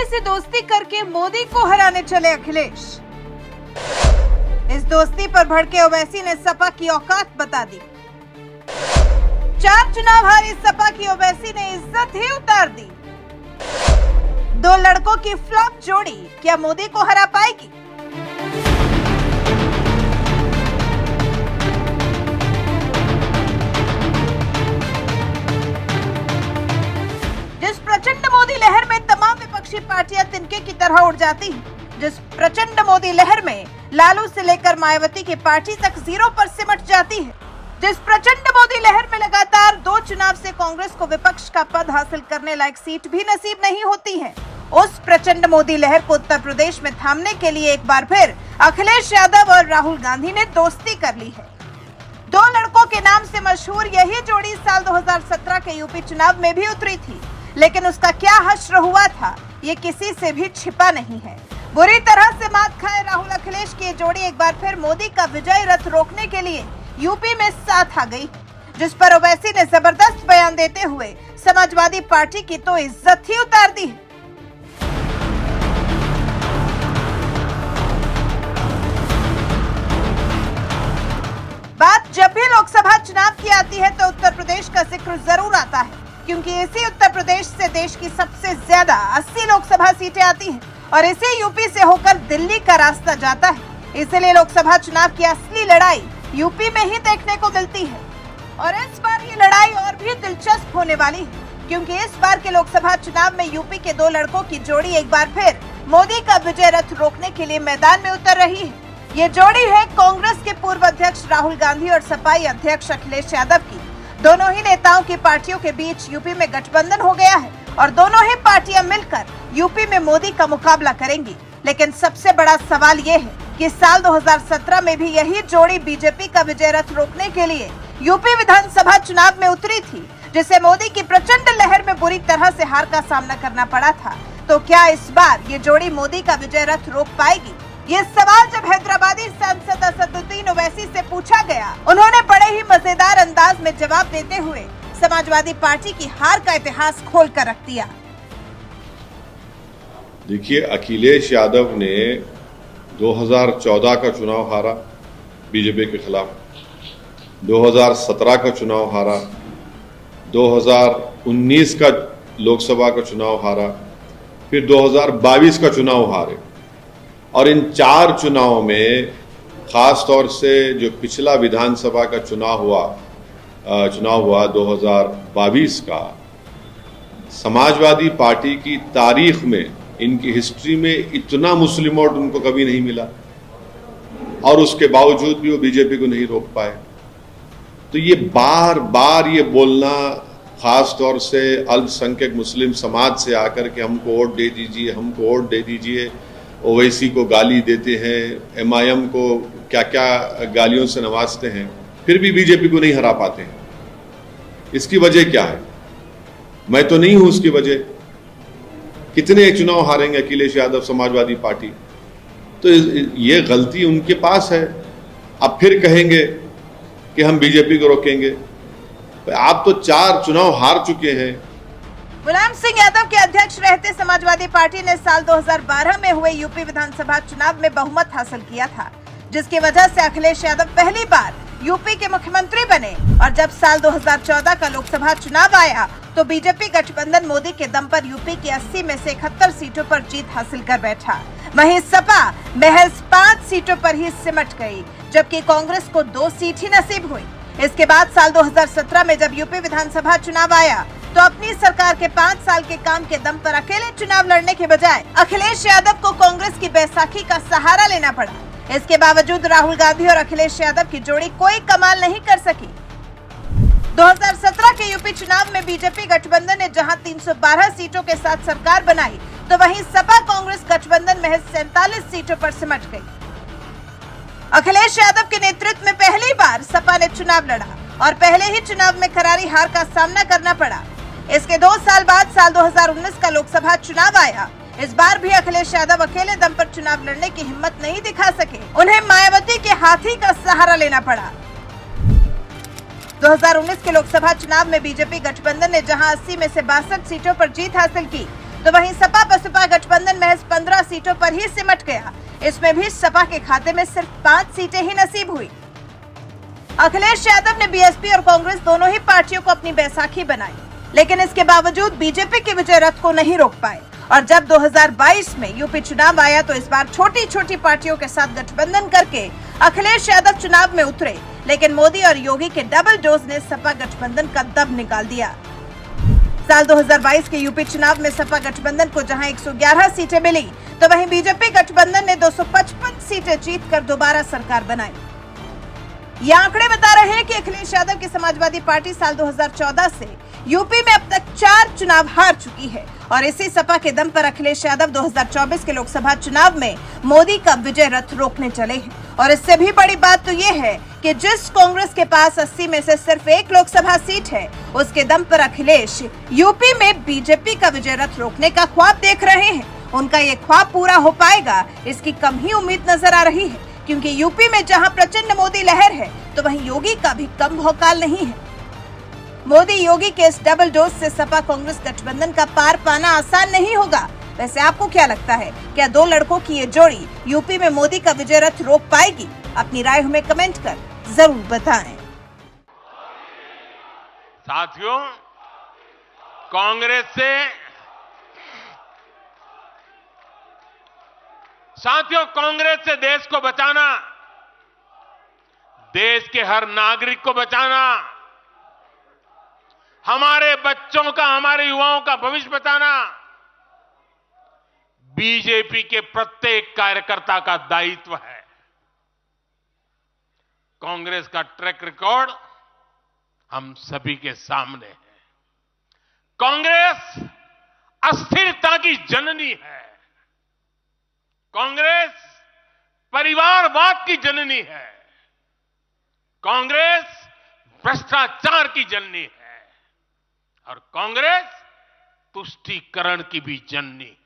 से दोस्ती करके मोदी को हराने चले अखिलेश। इस दोस्ती पर भड़के ओवैसी ने सपा की औकात बता दी। 4 चुनाव हारी सपा की ओवैसी ने इज्जत ही उतार दी। 2 लड़कों की फ्लॉप जोड़ी क्या मोदी को हरा पाएगी? जिस प्रचंड मोदी लहर में तमाम विपक्षी पार्टियां तिनके की तरह उड़ जाती हैं, जिस प्रचंड मोदी लहर में लालू से लेकर मायावती की पार्टी तक जीरो पर सिमट जाती है, जिस प्रचंड मोदी लहर में लगातार 2 चुनाव से कांग्रेस को विपक्ष का पद हासिल करने लायक सीट भी नसीब नहीं होती है, उस प्रचंड मोदी लहर को उत्तर प्रदेश में थामने के लिए एक बार फिर अखिलेश यादव और राहुल गांधी ने दोस्ती कर ली है। 2 लड़कों के नाम से मशहूर यही जोड़ी साल 2017 के यूपी चुनाव में भी उतरी थी, लेकिन उसका क्या हश्र हुआ था ये किसी से भी छिपा नहीं है। बुरी तरह से मात खाए राहुल अखिलेश की ये जोड़ी एक बार फिर मोदी का विजय रथ रोकने के लिए यूपी में साथ आ गई, जिस पर ओवैसी ने जबरदस्त बयान देते हुए समाजवादी पार्टी की तो इज्जत ही उतार दी है। बात जब भी लोकसभा चुनाव की आती है तो उत्तर प्रदेश का जिक्र जरूर आता है, क्योंकि इसी उत्तर प्रदेश से देश की सबसे ज्यादा 80 लोकसभा सीटें आती हैं और इसी यूपी से होकर दिल्ली का रास्ता जाता है। इसलिए लोकसभा चुनाव की असली लड़ाई यूपी में ही देखने को मिलती है और इस बार ये लड़ाई और भी दिलचस्प होने वाली है, क्योंकि इस बार के लोकसभा चुनाव में यूपी के 2 लड़कों की जोड़ी एक बार फिर मोदी का विजय रथ रोकने के लिए मैदान में उतर रही है। ये जोड़ी है कांग्रेस के पूर्व अध्यक्ष राहुल गांधी और सपा अध्यक्ष अखिलेश यादव की। दोनों ही नेताओं की पार्टियों के बीच यूपी में गठबंधन हो गया है और दोनों ही पार्टियां मिलकर यूपी में मोदी का मुकाबला करेंगी। लेकिन सबसे बड़ा सवाल ये है कि साल 2017 में भी यही जोड़ी बीजेपी का विजय रथ रोकने के लिए यूपी विधानसभा चुनाव में उतरी थी, जिसे मोदी की प्रचंड लहर में बुरी तरह से हार का सामना करना पड़ा था। तो क्या इस बार ये जोड़ी मोदी का विजय रथ रोक पाएगी? ये सवाल जब हैदराबादी सांसद असदुद्दीन ओवैसी से पूछा गया, उन्होंने बड़े ही मजेदार अंदाज में जवाब देते हुए समाजवादी पार्टी की हार का इतिहास खोल कर रख दिया। देखिए, अखिलेश यादव ने 2014 का चुनाव हारा बीजेपी के खिलाफ, 2017 का चुनाव हारा, 2019 का लोकसभा का चुनाव हारा, फिर 2022 का चुनाव हारे। और इन 4 चुनावों में खास तौर से जो पिछला विधानसभा का चुनाव हुआ 2022 का, समाजवादी पार्टी की तारीख में, इनकी हिस्ट्री में इतना मुस्लिम वोट उनको कभी नहीं मिला और उसके बावजूद भी वो बीजेपी को नहीं रोक पाए। तो ये बार बार ये बोलना, खास तौर से अल्पसंख्यक मुस्लिम समाज से आकर के हमको वोट दे दीजिए, हमको वोट दे दीजिए, ओवैसी को गाली देते हैं, MIM को क्या क्या गालियों से नवाजते हैं, फिर भी बीजेपी को नहीं हरा पाते हैं। इसकी वजह क्या है? मैं तो नहीं हूं उसकी वजह। कितने चुनाव हारेंगे अखिलेश यादव समाजवादी पार्टी? तो ये गलती उनके पास है। अब फिर कहेंगे कि हम बीजेपी को रोकेंगे। आप तो 4 चुनाव हार चुके हैं। मुलायम सिंह यादव के अध्यक्ष रहते समाजवादी पार्टी ने साल 2012 में हुए यूपी विधानसभा चुनाव में बहुमत हासिल किया था, जिसकी वजह से अखिलेश यादव पहली बार यूपी के मुख्यमंत्री बने। और जब साल 2014 का लोकसभा चुनाव आया तो बीजेपी गठबंधन मोदी के दम पर यूपी की 80 में से 71 सीटों पर जीत हासिल कर बैठा। वहीं सपा महज 5 सीटों पर ही सिमट गई, जबकि कांग्रेस को 2 सीट ही नसीब हुई। इसके बाद साल 2017 में जब यूपी विधानसभा चुनाव आया तो अपनी सरकार के 5 साल के काम के दम पर अकेले चुनाव लड़ने के बजाय अखिलेश यादव को कांग्रेस की बैसाखी का सहारा लेना पड़ा। इसके बावजूद राहुल गांधी और अखिलेश यादव की जोड़ी कोई कमाल नहीं कर सकी। 2017 के यूपी चुनाव में बीजेपी गठबंधन ने जहां 312 सीटों के साथ सरकार बनाई, तो वहीं सपा कांग्रेस गठबंधन महज 47 सीटों पर सिमट गई। अखिलेश यादव के नेतृत्व में पहली बार सपा ने चुनाव लड़ा और पहले ही चुनाव में करारी हार का सामना करना पड़ा। इसके 2 साल बाद साल 2019 का लोकसभा चुनाव आया। इस बार भी अखिलेश यादव अकेले दम पर चुनाव लड़ने की हिम्मत नहीं दिखा सके, उन्हें मायावती के हाथी का सहारा लेना पड़ा। 2019 के लोकसभा चुनाव में बीजेपी गठबंधन ने जहां 80 में से 62 सीटों पर जीत हासिल की, तो वहीं सपा बसपा गठबंधन महज 15 सीटों पर ही सिमट गया। इसमें भी सपा के खाते में सिर्फ 5 सीटें ही नसीब हुई। अखिलेश यादव ने बीएसपी और कांग्रेस दोनों ही पार्टियों को अपनी बैसाखी बनाई, लेकिन इसके बावजूद बीजेपी के विजय रथ को नहीं रोक पाए। और जब 2022 में यूपी चुनाव आया तो इस बार छोटी छोटी पार्टियों के साथ गठबंधन करके अखिलेश यादव चुनाव में उतरे, लेकिन मोदी और योगी के डबल डोज ने सपा गठबंधन का दम निकाल दिया। साल 2022 के यूपी चुनाव में सपा गठबंधन को जहां 111 सीटें मिली, तो वहीं बीजेपी गठबंधन ने 255 सीटें जीतकर दोबारा सरकार बनाई। ये आंकड़े बता रहे हैं कि अखिलेश यादव की समाजवादी पार्टी साल 2014 से यूपी में अब तक 4 चुनाव हार चुकी है और इसी सपा के दम पर अखिलेश यादव 2024 के लोकसभा चुनाव में मोदी का विजय रथ रोकने चले हैं। और इससे भी बड़ी बात तो ये है कि जिस कांग्रेस के पास 80 में से सिर्फ 1 लोकसभा सीट है, उसके दम पर अखिलेश यूपी में बीजेपी का विजय रथ रोकने का ख्वाब देख रहे हैं। उनका ये ख्वाब पूरा हो पाएगा, इसकी कम ही उम्मीद नजर आ रही है, क्योंकि यूपी में जहां प्रचंड मोदी लहर है, तो वहीं योगी का भी कम भौकाल नहीं है। मोदी योगी के इस डबल डोज से सपा कांग्रेस गठबंधन का पार पाना आसान नहीं होगा। वैसे आपको क्या लगता है, क्या 2 लड़कों की ये जोड़ी यूपी में मोदी का विजय रथ रोक पाएगी? अपनी राय हमें कमेंट कर जरूर बताएं। साथियों, कांग्रेस से देश को बचाना, देश के हर नागरिक को बचाना, हमारे बच्चों का, हमारे युवाओं का भविष्य बचाना बीजेपी के प्रत्येक कार्यकर्ता का दायित्व है। कांग्रेस का ट्रैक रिकॉर्ड हम सभी के सामने है। कांग्रेस अस्थिरता की जननी है। कांग्रेस परिवारवाद की जननी है। कांग्रेस भ्रष्टाचार की जननी है और कांग्रेस तुष्टीकरण की भी जननी है।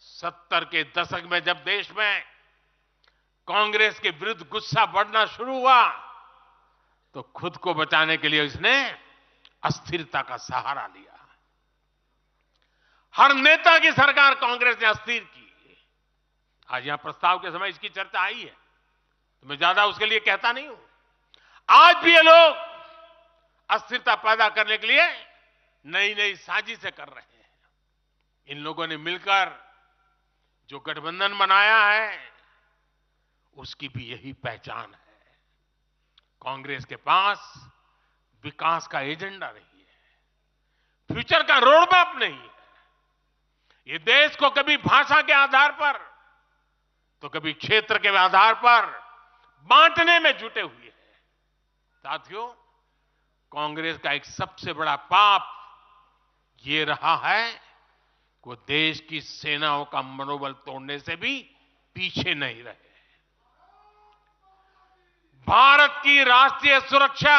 70 के दशक में जब देश में कांग्रेस के विरुद्ध गुस्सा बढ़ना शुरू हुआ, तो खुद को बचाने के लिए इसने अस्थिरता का सहारा लिया। हर नेता की सरकार कांग्रेस ने अस्थिर की। आज यहां प्रस्ताव के समय इसकी चर्चा आई है, तो मैं ज्यादा उसके लिए कहता नहीं हूं। आज भी ये लोग अस्थिरता पैदा करने के लिए नई नई साजिशें कर रहे हैं। इन लोगों ने मिलकर जो गठबंधन बनाया है, उसकी भी यही पहचान है। कांग्रेस के पास विकास का एजेंडा नहीं है, फ्यूचर का रोड मैप नहीं है। ये देश को कभी भाषा के आधार पर तो कभी क्षेत्र के आधार पर बांटने में जुटे हुए हैं। साथियों, कांग्रेस का एक सबसे बड़ा पाप ये रहा है कि वो देश की सेनाओं का मनोबल तोड़ने से भी पीछे नहीं रहे। भारत की राष्ट्रीय सुरक्षा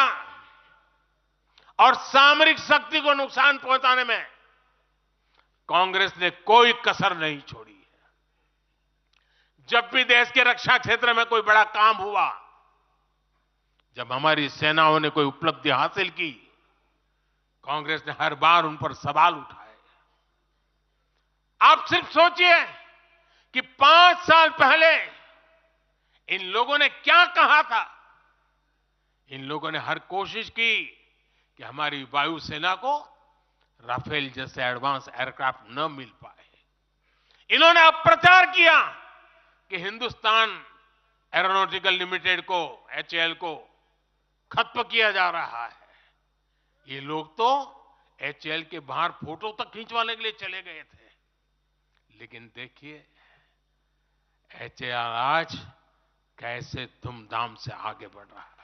और सामरिक शक्ति को नुकसान पहुंचाने में कांग्रेस ने कोई कसर नहीं छोड़ी है। जब भी देश के रक्षा क्षेत्र में कोई बड़ा काम हुआ, जब हमारी सेनाओं ने कोई उपलब्धि हासिल की, कांग्रेस ने हर बार उन पर सवाल उठाए। आप सिर्फ सोचिए कि 5 साल पहले इन लोगों ने क्या कहा था। इन लोगों ने हर कोशिश की कि हमारी वायुसेना को राफेल जैसे एडवांस एयरक्राफ्ट न मिल पाए। इन्होंने अप्रचार किया कि हिंदुस्तान एरोनॉटिकल लिमिटेड को, HAL को खत्म किया जा रहा है। ये लोग तो HAL के बाहर फोटो तक खींचवाने के लिए चले गए थे। लेकिन देखिए, HAL आज कैसे धूमधाम से आगे बढ़ रहा है।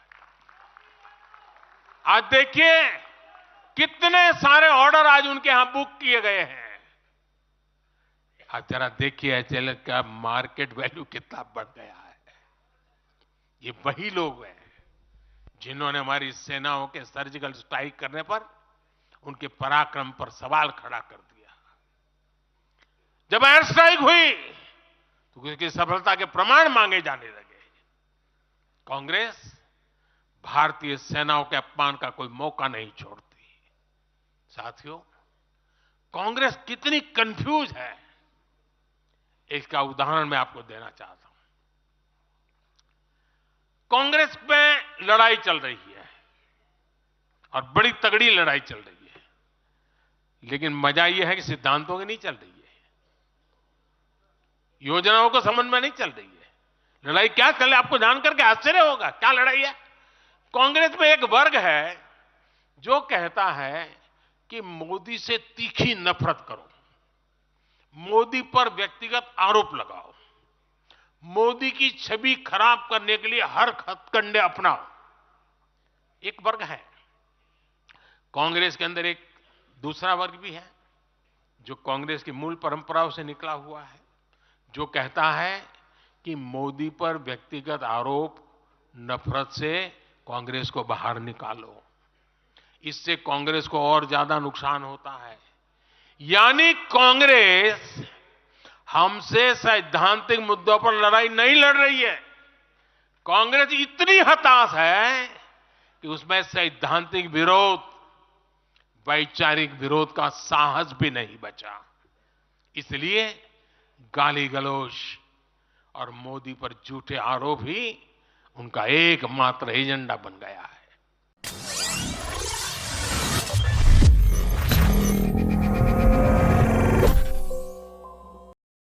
आज देखिए कितने सारे ऑर्डर आज उनके यहां बुक किए गए हैं। आज जरा देखिए HAL का मार्केट वैल्यू कितना बढ़ गया है। ये वही लोग हैं जिन्होंने हमारी सेनाओं के सर्जिकल स्ट्राइक करने पर, उनके पराक्रम पर सवाल खड़ा कर दिया। जब एयर स्ट्राइक हुई तो उसकी सफलता के प्रमाण मांगे जाने लगे। कांग्रेस भारतीय सेनाओं के अपमान का कोई मौका नहीं छोड़ती। साथियों, कांग्रेस कितनी कंफ्यूज है, इसका उदाहरण मैं आपको देना चाहता हूं। कांग्रेस में लड़ाई चल रही है और बड़ी तगड़ी लड़ाई चल रही है, लेकिन मजा यह है कि सिद्धांतों की नहीं चल रही है, योजनाओं को समझ में नहीं चल रही है। लड़ाई क्या चल रही है आपको जानकर के आश्चर्य होगा। क्या लड़ाई है? कांग्रेस में एक वर्ग है जो कहता है कि मोदी से तीखी नफरत करो, मोदी पर व्यक्तिगत आरोप लगाओ, मोदी की छवि खराब करने के लिए हर हथकंडे अपनाओ। एक वर्ग है। कांग्रेस के अंदर एक दूसरा वर्ग भी है जो कांग्रेस की मूल परंपराओं से निकला हुआ है, जो कहता है कि मोदी पर व्यक्तिगत आरोप, नफरत से कांग्रेस को बाहर निकालो, इससे कांग्रेस को और ज्यादा नुकसान होता है। यानी कांग्रेस हमसे सैद्धांतिक मुद्दों पर लड़ाई नहीं लड़ रही है। कांग्रेस इतनी हताश है कि उसमें सैद्धांतिक विरोध, वैचारिक विरोध का साहस भी नहीं बचा। इसलिए गाली गलौज और मोदी पर झूठे आरोप ही उनका एकमात्र एजेंडा बन गया है।